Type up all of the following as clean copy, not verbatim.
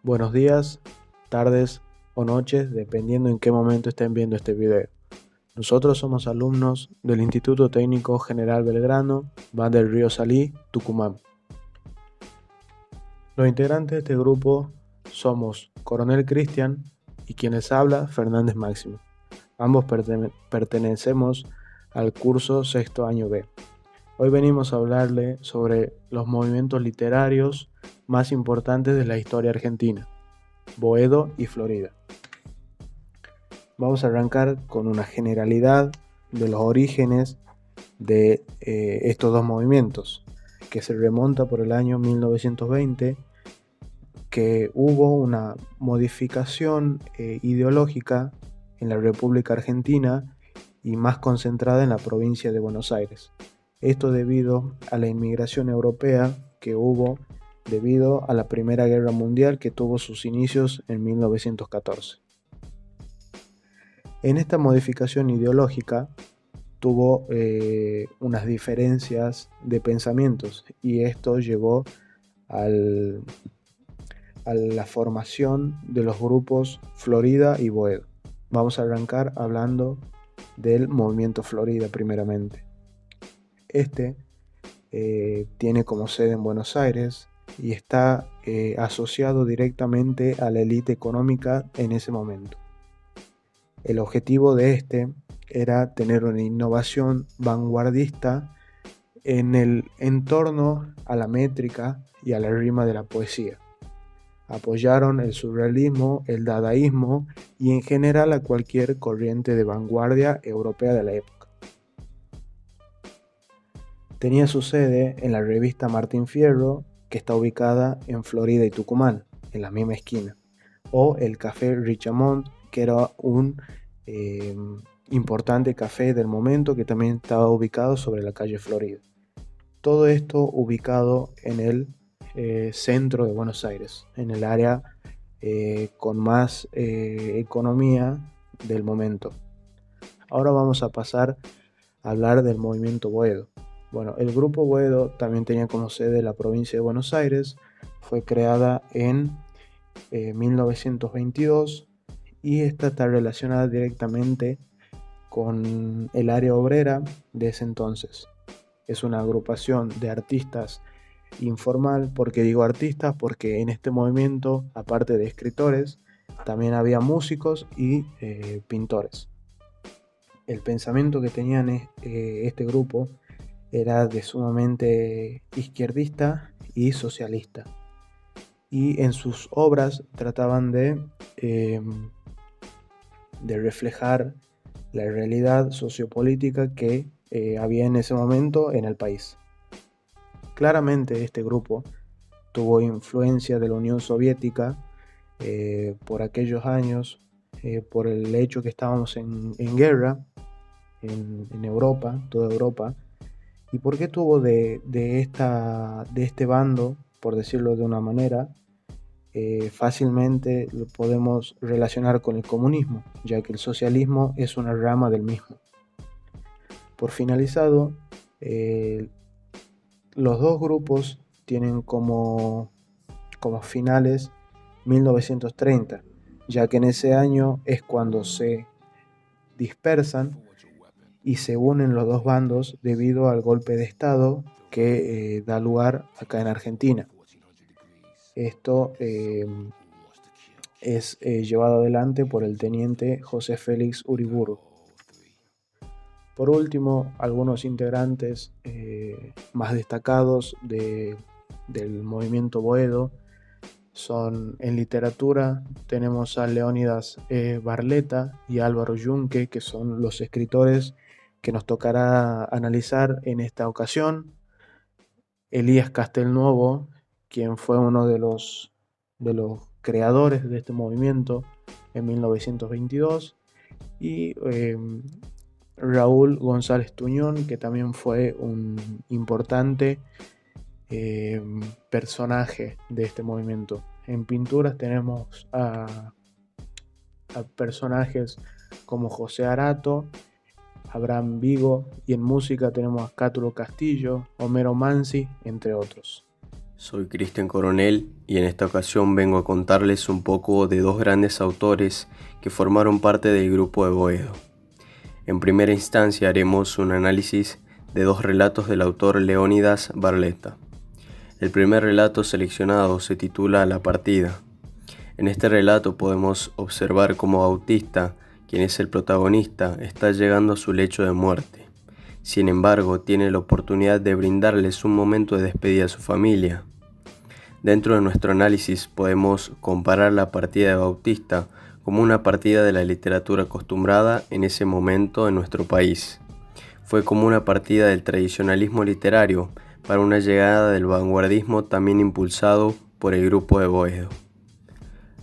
Buenos días, tardes o noches, dependiendo en qué momento estén viendo este video. Nosotros somos alumnos del Instituto Técnico General Belgrano, Van del Río Salí, Tucumán. Los integrantes de este grupo somos Coronel Cristian y quien les habla, Fernández Máximo. Ambos pertenecemos al curso sexto año B. Hoy venimos a hablarle sobre los movimientos literarios más importantes de la historia argentina, Boedo y Florida. Vamos a arrancar con una generalidad de los orígenes de estos dos movimientos, que se remonta por el año 1920, que hubo una modificación ideológica en la República Argentina y más concentrada en la provincia de Buenos Aires. Esto debido a la inmigración europea que hubo debido a la Primera Guerra Mundial, que tuvo sus inicios en 1914. En esta modificación ideológica tuvo unas diferencias de pensamientos y esto llevó a la formación de los grupos Florida y Boedo. Vamos a arrancar hablando del movimiento Florida primeramente. Este tiene como sede en Buenos Aires y está asociado directamente a la élite económica en ese momento. El objetivo de este era tener una innovación vanguardista en torno a la métrica y a la rima de la poesía. Apoyaron el surrealismo, el dadaísmo y en general a cualquier corriente de vanguardia europea de la época. Tenía su sede en la revista Martín Fierro, que está ubicada en Florida y Tucumán, en la misma esquina, o el Café Richamont, que era un importante café del momento que también estaba ubicado sobre la calle Florida. Todo esto ubicado en el centro de Buenos Aires, en el área con más economía del momento. Ahora vamos a pasar a hablar del movimiento Boedo. Bueno, el grupo Boedo también tenía como sede la provincia de Buenos Aires, fue creada en 1922 y esta está relacionada directamente con el área obrera de ese entonces. Es una agrupación de artistas informal. ¿Por qué digo artistas? Porque en este movimiento, aparte de escritores, también había músicos y pintores. El pensamiento que tenían este grupo era de sumamente izquierdista y socialista. Y en sus obras trataban de reflejar la realidad sociopolítica que había en ese momento en el país. Claramente este grupo tuvo influencia de la Unión Soviética por aquellos años, por el hecho que estábamos en guerra en Europa, toda Europa. ¿Y por qué tuvo de este bando, por decirlo de una manera? Fácilmente lo podemos relacionar con el comunismo, ya que el socialismo es una rama del mismo. Por finalizado, los dos grupos tienen como finales 1930, ya que en ese año es cuando se dispersan y se unen los dos bandos debido al golpe de Estado que da lugar acá en Argentina. Esto es llevado adelante por el teniente José Félix Uriburu. Por último, algunos integrantes más destacados del movimiento Boedo son: en literatura tenemos a Leónidas Barletta y Álvaro Yunque, que son los escritores que nos tocará analizar en esta ocasión. Elías Castelnuovo, quien fue uno de los creadores de este movimiento en 1922, y Raúl González Tuñón, que también fue un importante personaje de este movimiento. En pinturas tenemos a personajes como José Arato, Abraham Vigo, y en música tenemos a Cátulo Castillo, Homero Mansi, entre otros. Soy Cristian Coronel y en esta ocasión vengo a contarles un poco de dos grandes autores que formaron parte del grupo de Boedo. En primera instancia haremos un análisis de dos relatos del autor Leónidas Barletta. El primer relato seleccionado se titula La partida. En este relato podemos observar cómo Bautista, quien es el protagonista, está llegando a su lecho de muerte. Sin embargo, tiene la oportunidad de brindarles un momento de despedida a su familia. Dentro de nuestro análisis podemos comparar la partida de Bautista como una partida de la literatura acostumbrada en ese momento en nuestro país. Fue como una partida del tradicionalismo literario para una llegada del vanguardismo también impulsado por el grupo de Boedo.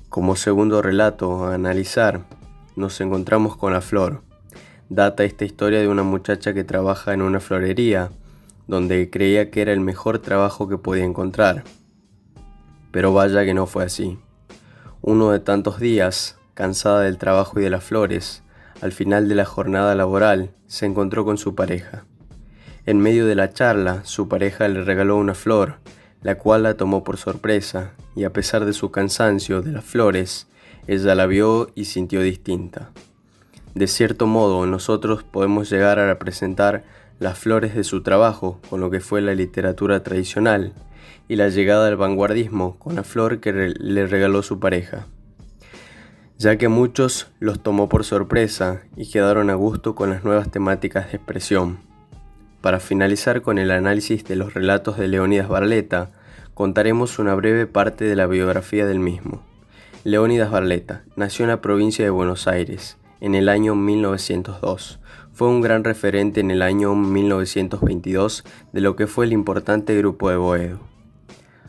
Como segundo relato a analizar, nos encontramos con La Flor. Data esta historia de una muchacha que trabaja en una florería, donde creía que era el mejor trabajo que podía encontrar. Pero vaya que no fue así. Uno de tantos días, cansada del trabajo y de las flores, al final de la jornada laboral, se encontró con su pareja. En medio de la charla, su pareja le regaló una flor, la cual la tomó por sorpresa, y a pesar de su cansancio de las flores, ella la vio y sintió distinta. De cierto modo, nosotros podemos llegar a representar las flores de su trabajo con lo que fue la literatura tradicional y la llegada del vanguardismo con la flor que le regaló su pareja, ya que muchos los tomó por sorpresa y quedaron a gusto con las nuevas temáticas de expresión. Para finalizar con el análisis de los relatos de Leónidas Barletta, contaremos una breve parte de la biografía del mismo. Leónidas Barletta nació en la provincia de Buenos Aires en el año 1902. Fue un gran referente en el año 1922 de lo que fue el importante grupo de Boedo.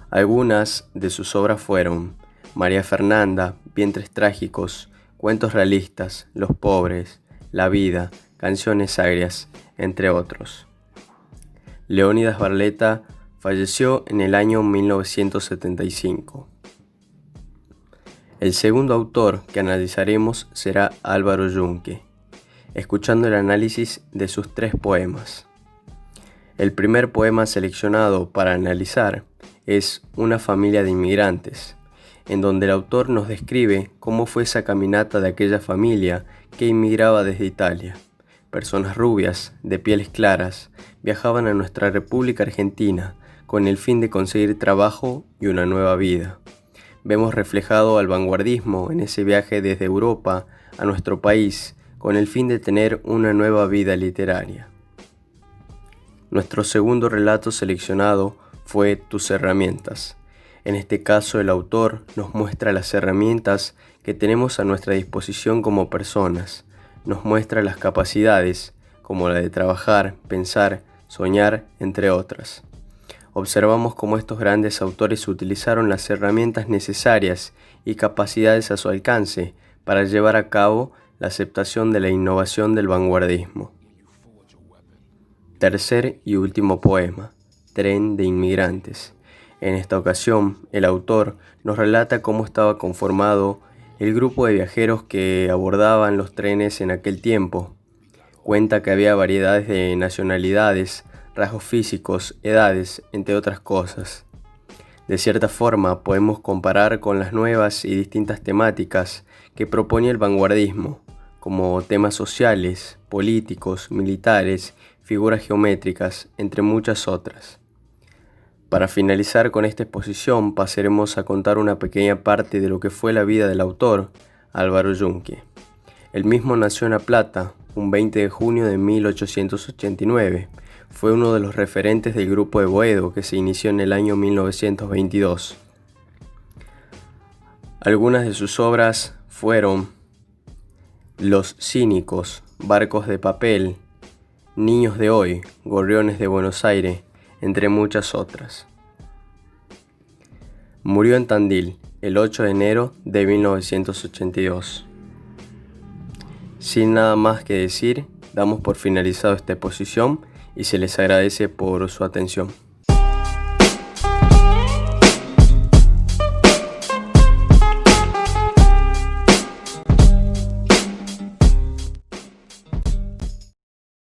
Algunas de sus obras fueron María Fernanda, Vientres trágicos, Cuentos realistas, Los pobres, La vida, Canciones agrias, entre otros. Leónidas Barletta falleció en el año 1975. El segundo autor que analizaremos será Álvaro Yunque, escuchando el análisis de sus 3 poemas. El primer poema seleccionado para analizar es Una familia de inmigrantes, en donde el autor nos describe cómo fue esa caminata de aquella familia que inmigraba desde Italia. Personas rubias, de pieles claras, viajaban a nuestra República Argentina con el fin de conseguir trabajo y una nueva vida. Vemos reflejado al vanguardismo en ese viaje desde Europa a nuestro país con el fin de tener una nueva vida literaria. Nuestro segundo relato seleccionado fue Tus herramientas. En este caso el autor nos muestra las herramientas que tenemos a nuestra disposición como personas, nos muestra las capacidades como la de trabajar, pensar, soñar, entre otras. Observamos cómo estos grandes autores utilizaron las herramientas necesarias y capacidades a su alcance para llevar a cabo la aceptación de la innovación del vanguardismo. Tercer y último poema, Tren de inmigrantes. En esta ocasión, el autor nos relata cómo estaba conformado el grupo de viajeros que abordaban los trenes en aquel tiempo. Cuenta que había variedades de nacionalidades, rasgos físicos, edades, entre otras cosas. De cierta forma, podemos comparar con las nuevas y distintas temáticas que proponía el vanguardismo, como temas sociales, políticos, militares, figuras geométricas, entre muchas otras. Para finalizar con esta exposición, pasaremos a contar una pequeña parte de lo que fue la vida del autor, Álvaro Yunque. El mismo nació en La Plata, un 20 de junio de 1889. Fue uno de los referentes del grupo de Boedo que se inició en el año 1922. Algunas de sus obras fueron Los cínicos, Barcos de papel, Niños de hoy, Gorriones de Buenos Aires, entre muchas otras. Murió en Tandil el 8 de enero de 1982. Sin nada más que decir, damos por finalizado esta exposición y se les agradece por su atención.